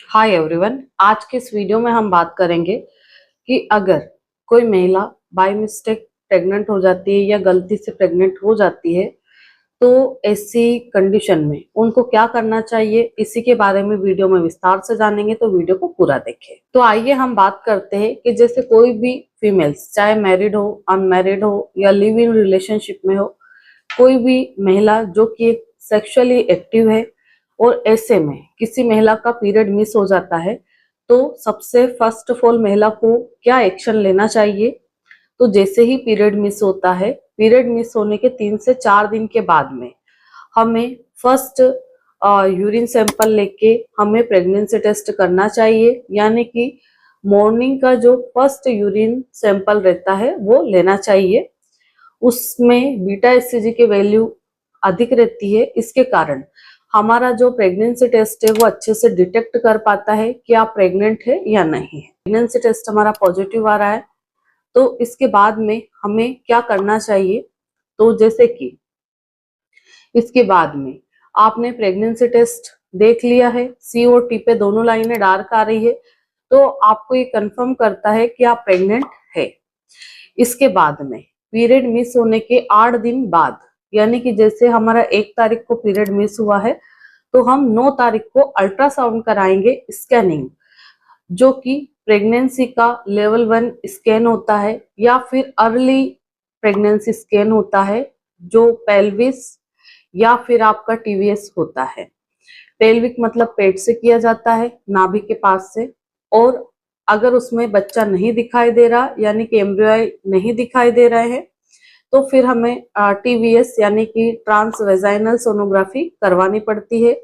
Hi everyone. आज के इस वीडियो में हम बात करेंगे कि अगर कोई महिला बाय मिस्टेक प्रेग्नेंट हो जाती है या गलती से प्रेग्नेंट हो जाती है तो ऐसी कंडीशन में उनको क्या करना चाहिए, इसी के बारे में वीडियो में विस्तार से जानेंगे, तो वीडियो को पूरा देखें। तो आइए हम बात करते हैं कि जैसे कोई भी फीमेल्स चाहे मैरिड हो, अनमैरिड हो या लिव इन रिलेशनशिप में हो, कोई भी महिला जो कि सेक्सुअली एक्टिव है और ऐसे में किसी महिला का पीरियड मिस हो जाता है तो सबसे फर्स्ट ऑफ ऑल महिला को क्या एक्शन लेना चाहिए। तो जैसे ही पीरियड मिस होता है, पीरियड मिस होने के 3 से 4 दिन के बाद में हमें फर्स्ट यूरिन सैंपल लेके हमें प्रेगनेंसी टेस्ट करना चाहिए। यानी कि मॉर्निंग का जो फर्स्ट यूरिन सैंपल रहता है वो लेना चाहिए। उसमें बीटा एचसीजी की वैल्यू अधिक रहती है, इसके कारण हमारा जो प्रेगनेंसी टेस्ट है वो अच्छे से डिटेक्ट कर पाता है कि आप प्रेग्नेंट है या नहीं है। प्रेगनेंसी टेस्ट हमारा पॉजिटिव आ रहा है तो इसके बाद में हमें क्या करना चाहिए। तो जैसे कि इसके बाद में आपने प्रेगनेंसी टेस्ट देख लिया है, सी और टी पे दोनों लाइनें डार्क आ रही है, तो आपको ये कंफर्म करता है कि आप प्रेग्नेंट है। इसके बाद में पीरियड मिस होने के 8 दिन बाद, यानी कि जैसे हमारा 1 तारीख को पीरियड मिस हुआ है तो हम 9 तारीख को अल्ट्रासाउंड कराएंगे, स्कैनिंग, जो कि प्रेगनेंसी का लेवल 1 स्कैन होता है या फिर अर्ली प्रेगनेंसी स्कैन होता है, जो पेल्विस या फिर आपका टीवीएस होता है। पेल्विक मतलब पेट से किया जाता है, नाभि के पास से। और अगर उसमें बच्चा नहीं दिखाई दे रहा, यानी कि एम्ब्रियो नहीं दिखाई दे रहे हैं, तो फिर हमें टीवीएस यानी कि ट्रांस वेजाइनल सोनोग्राफी करवानी पड़ती है।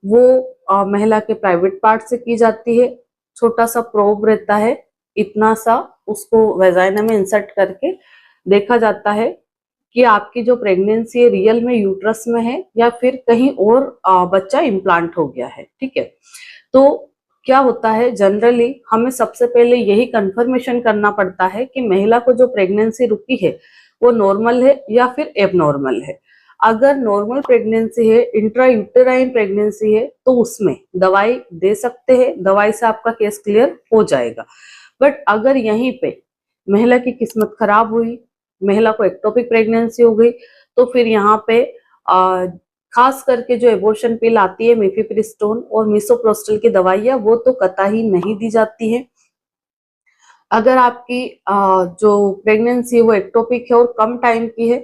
वो महिला के प्राइवेट पार्ट से की जाती है। छोटा सा प्रोब रहता है, इतना सा, उसको वेजाइना में इंसर्ट करके देखा जाता है कि आपकी जो प्रेगनेंसी है रियल में यूट्रस में है या फिर कहीं और बच्चा इम्प्लांट हो गया है। ठीक है, तो क्या होता है, जनरली हमें सबसे पहले यही कंफर्मेशन करना पड़ता है कि महिला को जो प्रेगनेंसी रुकी है वो नॉर्मल है या फिर एबनॉर्मल है। अगर नॉर्मल प्रेगनेंसी है, इंट्रा यूटेराइन प्रेगनेंसी है, तो उसमें दवाई दे सकते हैं, दवाई से आपका केस क्लियर हो जाएगा। बट अगर यहीं पे महिला की किस्मत खराब हुई, महिला को एक्टोपिक प्रेगनेंसी हो गई, तो फिर यहाँ पे खास करके जो एबॉर्शन पिल आती है, मिफिप्रिस्टोन और मिसोप्रोस्टल की दवाइयां, वो तो कतई नहीं दी जाती है। अगर आपकी जो प्रेगनेंसी है वो एक्टोपिक है और कम टाइम की है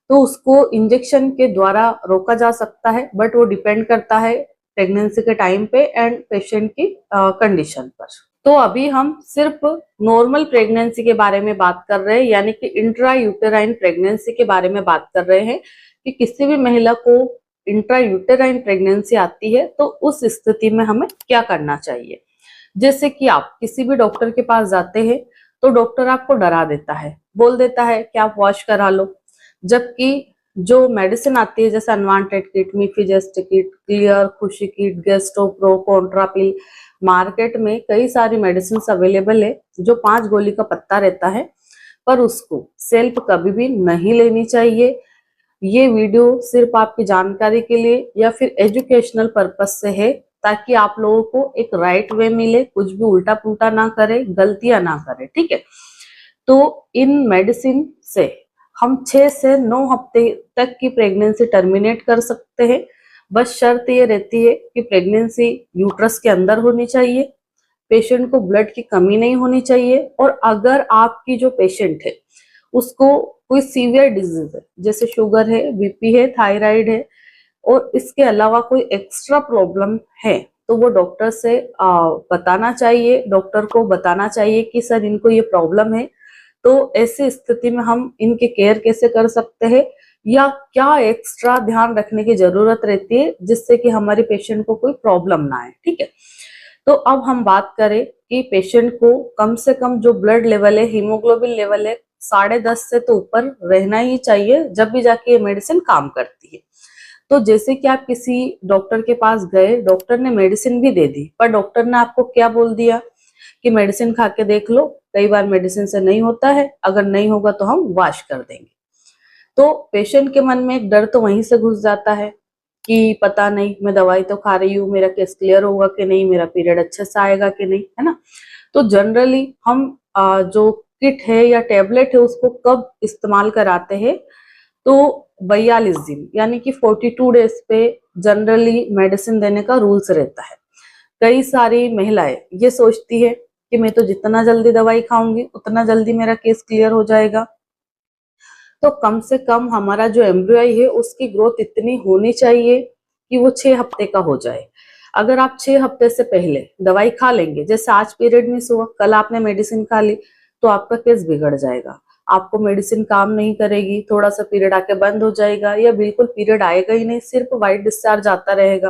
तो उसको इंजेक्शन के द्वारा रोका जा सकता है, बट वो डिपेंड करता है प्रेगनेंसी के टाइम पे एंड पेशेंट की कंडीशन पर। तो अभी हम सिर्फ नॉर्मल प्रेगनेंसी के बारे में बात कर रहे हैं, यानी कि इंट्रा यूटेराइन प्रेगनेंसी के बारे में बात कर रहे हैं कि किसी भी महिला को इंट्रा यूटेराइन प्रेगनेंसी आती है तो उस स्थिति में हमें क्या करना चाहिए। जैसे कि आप किसी भी डॉक्टर के पास जाते हैं तो डॉक्टर आपको डरा देता है, बोल देता है कि आप वॉश करा लो, जबकि जो मेडिसिन आती है जैसे अनवांटेड किट, मीफीजेस्ट किट, क्लियर, खुशी किट, गेस्टो प्रो, कॉन्ट्रापिल, मार्केट में कई सारी मेडिसिन अवेलेबल है जो 5 गोली का पत्ता रहता है, पर उसको सेल्फ कभी भी नहीं लेनी चाहिए। ये वीडियो सिर्फ आपकी जानकारी के लिए या फिर एजुकेशनल पर्पज से है, ताकि आप लोगों को एक राइट वे मिले, कुछ भी उल्टा पुल्टा ना करे, गलतियां ना करे। ठीक है, तो इन मेडिसिन से हम 6 से 9 हफ्ते तक की प्रेगनेंसी टर्मिनेट कर सकते हैं। बस शर्त ये रहती है कि प्रेगनेंसी यूट्रस के अंदर होनी चाहिए, पेशेंट को ब्लड की कमी नहीं होनी चाहिए, और अगर आपकी जो पेशेंट है उसको कोई सीवियर डिजीज है, जैसे शुगर है, बीपी है, थायराइड है, और इसके अलावा कोई एक्स्ट्रा प्रॉब्लम है, तो वो डॉक्टर से बताना चाहिए। डॉक्टर को बताना चाहिए कि सर इनको ये प्रॉब्लम है, तो ऐसी स्थिति में हम इनके केयर कैसे कर सकते हैं या क्या एक्स्ट्रा ध्यान रखने की जरूरत रहती है जिससे कि हमारे पेशेंट को कोई प्रॉब्लम ना आए। ठीक है, तो अब हम बात करें कि पेशेंट को कम से कम जो ब्लड लेवल है, हीमोग्लोबिन लेवल है, 10.5 से तो ऊपर रहना ही चाहिए, जब भी जाके ये मेडिसिन काम करती है। तो जैसे कि आप किसी डॉक्टर के पास गए, डॉक्टर ने मेडिसिन भी दे दी, पर डॉक्टर ने आपको क्या बोल दिया कि मेडिसिन खा के देख लो, कई बार मेडिसिन से नहीं होता है, अगर नहीं होगा तो हम वॉश कर देंगे। तो पेशेंट के मन में एक डर तो वहीं से घुस जाता है कि पता नहीं मैं दवाई तो खा रही हूँ, मेरा केस क्लियर होगा कि नहीं, मेरा पीरियड अच्छे से आएगा कि नहीं, है ना। तो जनरली हम जो किट है या टेबलेट है उसको कब इस्तेमाल कराते हैं, तो 42 दिन यानी कि 42 डेज पे जनरली मेडिसिन देने का रूल्स रहता है। कई सारी महिलाएं ये सोचती है कि मैं तो जितना जल्दी दवाई खाऊंगी उतना जल्दी मेरा केस क्लियर हो जाएगा। तो कम से कम हमारा जो एम्ब्रियो है उसकी ग्रोथ इतनी होनी चाहिए कि वो 6 हफ्ते का हो जाए। अगर आप 6 हफ्ते से पहले दवाई खा लेंगे, जैसे आज पीरियड मिस हुआ, कल आपने मेडिसिन खा ली, तो आपका केस बिगड़ जाएगा। आपको मेडिसिन काम नहीं करेगी, थोड़ा सा पीरियड आके बंद हो जाएगा या बिल्कुल पीरियड आएगा ही नहीं, सिर्फ वाइट डिस्चार्ज आता रहेगा।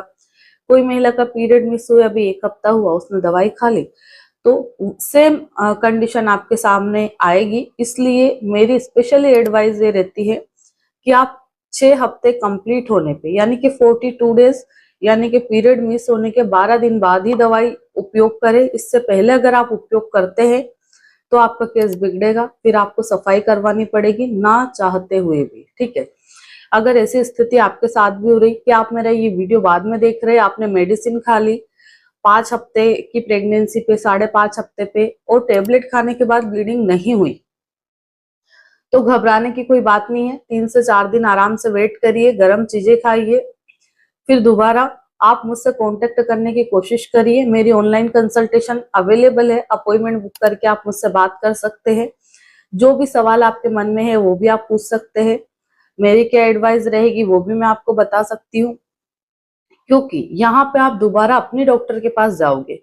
कोई महिला का पीरियड मिस हुआ, अभी 1 हफ्ता हुआ, उसने दवाई खा ली, तो सेम कंडीशन आपके सामने आएगी। इसलिए मेरी स्पेशली एडवाइस ये रहती है कि आप 6 हफ्ते कंप्लीट होने पे यानी कि 42 डेज यानी कि पीरियड मिस होने के 12 दिन बाद ही दवाई उपयोग करें। इससे पहले अगर आप उपयोग करते हैं तो आपका केस बिगड़ेगा, फिर आपको सफाई करवानी पड़ेगी ना चाहते हुए भी, ठीक है। अगर ऐसी स्थिति आपके साथ भी हो रही कि आप मेरा ये वीडियो बाद में देख रहे हैं, आपने मेडिसिन खा ली 5 हफ्ते की प्रेगनेंसी पे, 5.5 हफ्ते पे, और टेबलेट खाने के बाद ब्लीडिंग नहीं हुई, तो घबराने की कोई बात नहीं है। 3 से 4 दिन आराम से वेट करिए, गर्म चीजें खाइए, फिर दोबारा आप मुझसे कांटेक्ट करने की कोशिश करिए। मेरी ऑनलाइन कंसल्टेशन अवेलेबल है, अपॉइंटमेंट बुक करके आप मुझसे बात कर सकते हैं। जो भी सवाल आपके मन में है वो भी आप पूछ सकते हैं। मेरी क्या एडवाइस रहेगी वो भी मैं आपको बता सकती हूँ, क्योंकि यहाँ पे आप दोबारा अपनी डॉक्टर के पास जाओगे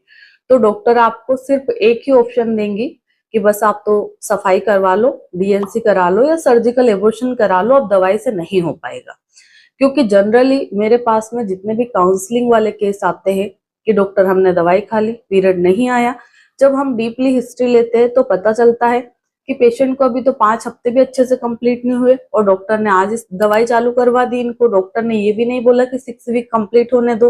तो डॉक्टर आपको सिर्फ एक ही ऑप्शन देंगी कि बस आप तो सफाई करवा लो, डीएनसी करा लो या सर्जिकल एबॉर्शन करा लो, अब दवाई से नहीं हो पाएगा। क्योंकि जनरली मेरे पास में जितने भी काउंसलिंग वाले केस आते हैं कि डॉक्टर हमने दवाई खा ली, पीरियड नहीं आया, जब हम डीपली हिस्ट्री लेते हैं तो पता चलता है कि पेशेंट को अभी तो 5 हफ्ते भी अच्छे से कंप्लीट नहीं हुए और डॉक्टर ने आज इस दवाई चालू करवा दी इनको। डॉक्टर ने ये भी नहीं बोला कि 6 वीक कंप्लीट होने दो,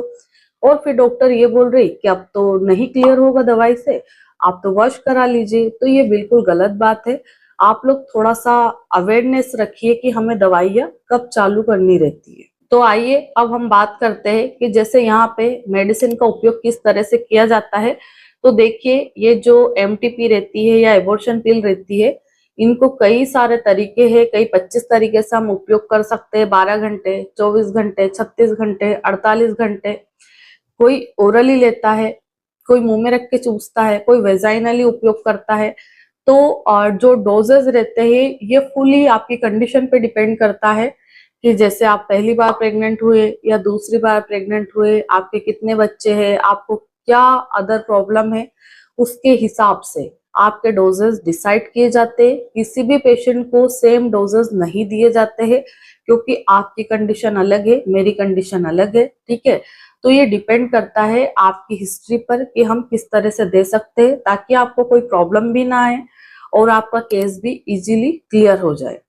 और फिर डॉक्टर ये बोल रही कि अब तो नहीं क्लियर होगा दवाई से, आप तो वॉश करा लीजिए। तो ये बिल्कुल गलत बात है। आप लोग थोड़ा सा अवेयरनेस रखिए कि हमें दवाइयाँ कब चालू करनी रहती है। तो आइए अब हम बात करते हैं कि जैसे यहाँ पे मेडिसिन का उपयोग किस तरह से किया जाता है। तो देखिए, ये जो एमटीपी रहती है या एबॉर्शन पिल रहती है, इनको कई सारे तरीके हैं, कई 25 तरीके से हम उपयोग कर सकते हैं। 12 घंटे, 24 घंटे, 36 घंटे, 48 घंटे। कोई ओरली लेता है, कोई मुंह में रख के चूसता है, कोई वेजाइनली उपयोग करता है। तो जो डोजेस रहते हैं ये फुली आपकी कंडीशन पे डिपेंड करता है कि जैसे आप पहली बार प्रेग्नेंट हुए या दूसरी बार प्रेग्नेंट हुए, आपके कितने बच्चे हैं, आपको क्या अदर प्रॉब्लम है, उसके हिसाब से आपके डोजेस डिसाइड किए जाते हैं। किसी भी पेशेंट को सेम डोजेस नहीं दिए जाते हैं, क्योंकि आपकी कंडीशन अलग है, मेरी कंडीशन अलग है, ठीक है। तो ये डिपेंड करता है आपकी हिस्ट्री पर कि हम किस तरह से दे सकते हैं ताकि आपको कोई प्रॉब्लम भी ना आए और आपका केस भी इजीली क्लियर हो जाए।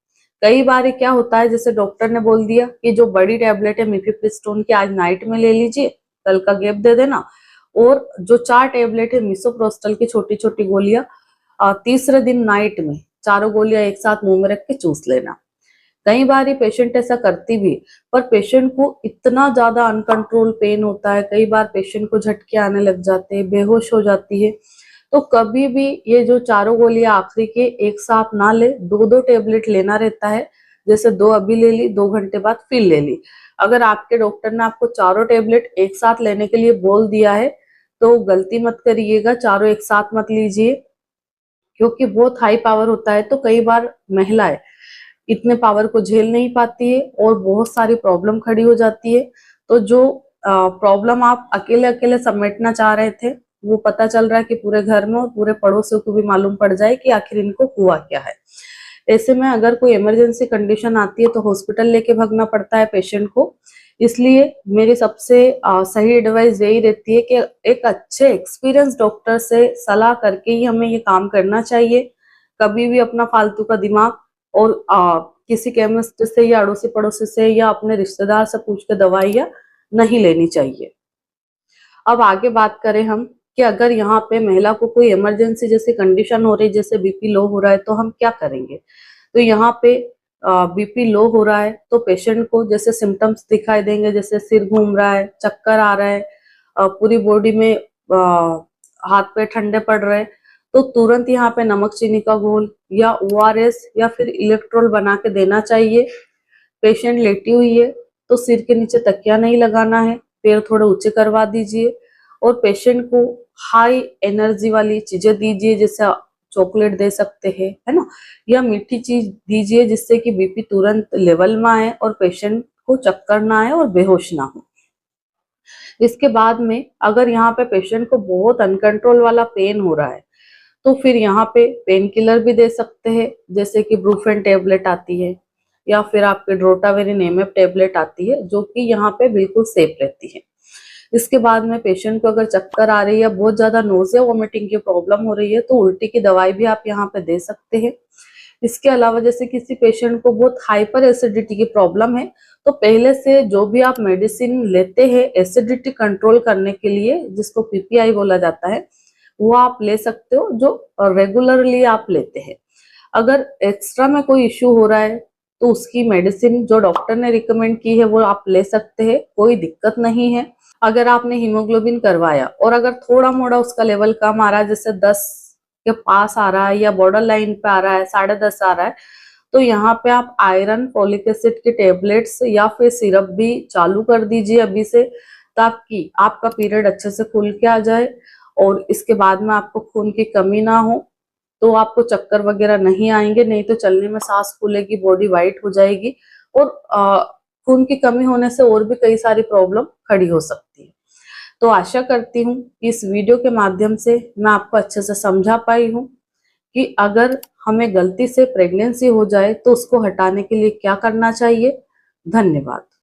कई बार क्या होता है, जैसे डॉक्टर ने बोल दिया कि जो बड़ी टैबलेट है मिफेप्रिस्टोन की आज नाइट में ले लीजिए, कल का गैप दे देना, और जो 4 टैबलेट है मिसोप्रोस्टल की छोटी छोटी गोलियां, तीसरे दिन नाइट में चारों गोलियां एक साथ मुंह में रख के चूस लेना। कई बार ये पेशेंट ऐसा करती भी, पर पेशेंट को इतना ज्यादा अनकंट्रोल पेन होता है, कई बार पेशेंट को झटके आने लग जाते हैं, बेहोश हो जाती है। तो कभी भी ये जो चारों गोलियां आखिरी के एक साथ ना ले, 2-2 टैबलेट लेना रहता है। जैसे 2 अभी ले ली, 2 घंटे बाद फिर ले ली। अगर आपके डॉक्टर ने आपको चारों टैबलेट एक साथ लेने के लिए बोल दिया है तो गलती मत करिएगा, चारों एक साथ मत लीजिए, क्योंकि बहुत हाई पावर होता है। तो कई बार महिलाएं इतने पावर को झेल नहीं पाती है और बहुत सारी प्रॉब्लम खड़ी हो जाती है। तो जो प्रॉब्लम आप अकेले अकेले समेटना चाह रहे थे, वो पता चल रहा है कि पूरे घर में और पूरे पड़ोसियों को भी मालूम पड़ जाए कि आखिर इनको हुआ क्या है। ऐसे में अगर कोई इमरजेंसी कंडीशन आती है तो हॉस्पिटल लेके भागना पड़ता है पेशेंट को। इसलिए मेरी सबसे सही एडवाइस यही रहती है कि एक अच्छे एक्सपीरियंस डॉक्टर से सलाह करके ही हमें ये काम करना चाहिए। कभी भी अपना फालतू का दिमाग और किसी केमिस्ट से या अड़ोसी पड़ोसी से या अपने रिश्तेदार से पूछ के दवाइयाँ नहीं लेनी चाहिए। अब आगे बात करें हम कि अगर यहाँ पे महिला को कोई इमरजेंसी जैसी कंडीशन हो रही, जैसे बीपी लो हो रहा है, तो हम क्या करेंगे। तो यहाँ पे बीपी लो हो रहा है तो पेशेंट को जैसे सिम्टम्स दिखाई देंगे, जैसे सिर घूम रहा है, चक्कर आ रहा है, पूरी बॉडी में हाथ पे ठंडे पड़ रहे हैं, तो तुरंत यहाँ पे नमक चीनी का घोल या ओआरएस या फिर इलेक्ट्रोल बना के देना चाहिए। पेशेंट लेटी हुई है तो सिर के नीचे तकिया नहीं लगाना है, पैर थोड़े ऊंचे करवा दीजिए और पेशेंट को हाई एनर्जी वाली चीजें दीजिए, जैसे चॉकलेट दे सकते हैं, है ना, या मीठी चीज दीजिए जिससे कि बीपी तुरंत लेवल में आए और पेशेंट को चक्कर ना आए और बेहोश ना हो। इसके बाद में अगर यहाँ पे पेशेंट को बहुत अनकंट्रोल वाला पेन हो रहा है तो फिर यहाँ पे पेन किलर भी दे सकते हैं, जैसे कि ब्रूफेन टेबलेट आती है या फिर आपके ड्रोटावेरिन एमएफ टेबलेट आती है, जो कि यहाँ पे बिल्कुल सेफ रहती है। इसके बाद में पेशेंट को अगर चक्कर आ रही है, बहुत ज्यादा नोज़िया वोमिटिंग की प्रॉब्लम हो रही है, तो उल्टी की दवाई भी आप यहाँ पे दे सकते हैं। इसके अलावा जैसे किसी पेशेंट को बहुत हाइपर एसिडिटी की प्रॉब्लम है, तो पहले से जो भी आप मेडिसिन लेते हैं एसिडिटी कंट्रोल करने के लिए, जिसको पीपीआई बोला जाता है, वो आप ले सकते हो, जो रेगुलरली आप लेते हैं। अगर एक्स्ट्रा में कोई इश्यू हो रहा है तो उसकी मेडिसिन जो डॉक्टर ने रिकमेंड की है वो आप ले सकते हैं, कोई दिक्कत नहीं है। अगर आपने हीमोग्लोबिन करवाया और अगर थोड़ा मोड़ा उसका लेवल कम आ रहा है, जैसे 10 के पास आ रहा है या बॉर्डर लाइन पे आ रहा है, 10.5 आ रहा है, तो यहाँ पे आप आयरन फॉलिक एसिड के टेबलेट्स या फिर सिरप भी चालू कर दीजिए अभी से, ताकि आपका पीरियड अच्छे से खुल के आ जाए और इसके बाद में आपको खून की कमी ना हो, तो आपको चक्कर वगैरह नहीं आएंगे। नहीं तो चलने में सांस फूलेगी, बॉडी वाइट हो जाएगी और खून की कमी होने से और भी कई सारी प्रॉब्लम खड़ी हो सकती है। तो आशा करती हूँ कि इस वीडियो के माध्यम से मैं आपको अच्छे से समझा पाई हूँ कि अगर हमें गलती से प्रेगनेंसी हो जाए तो उसको हटाने के लिए क्या करना चाहिए। धन्यवाद।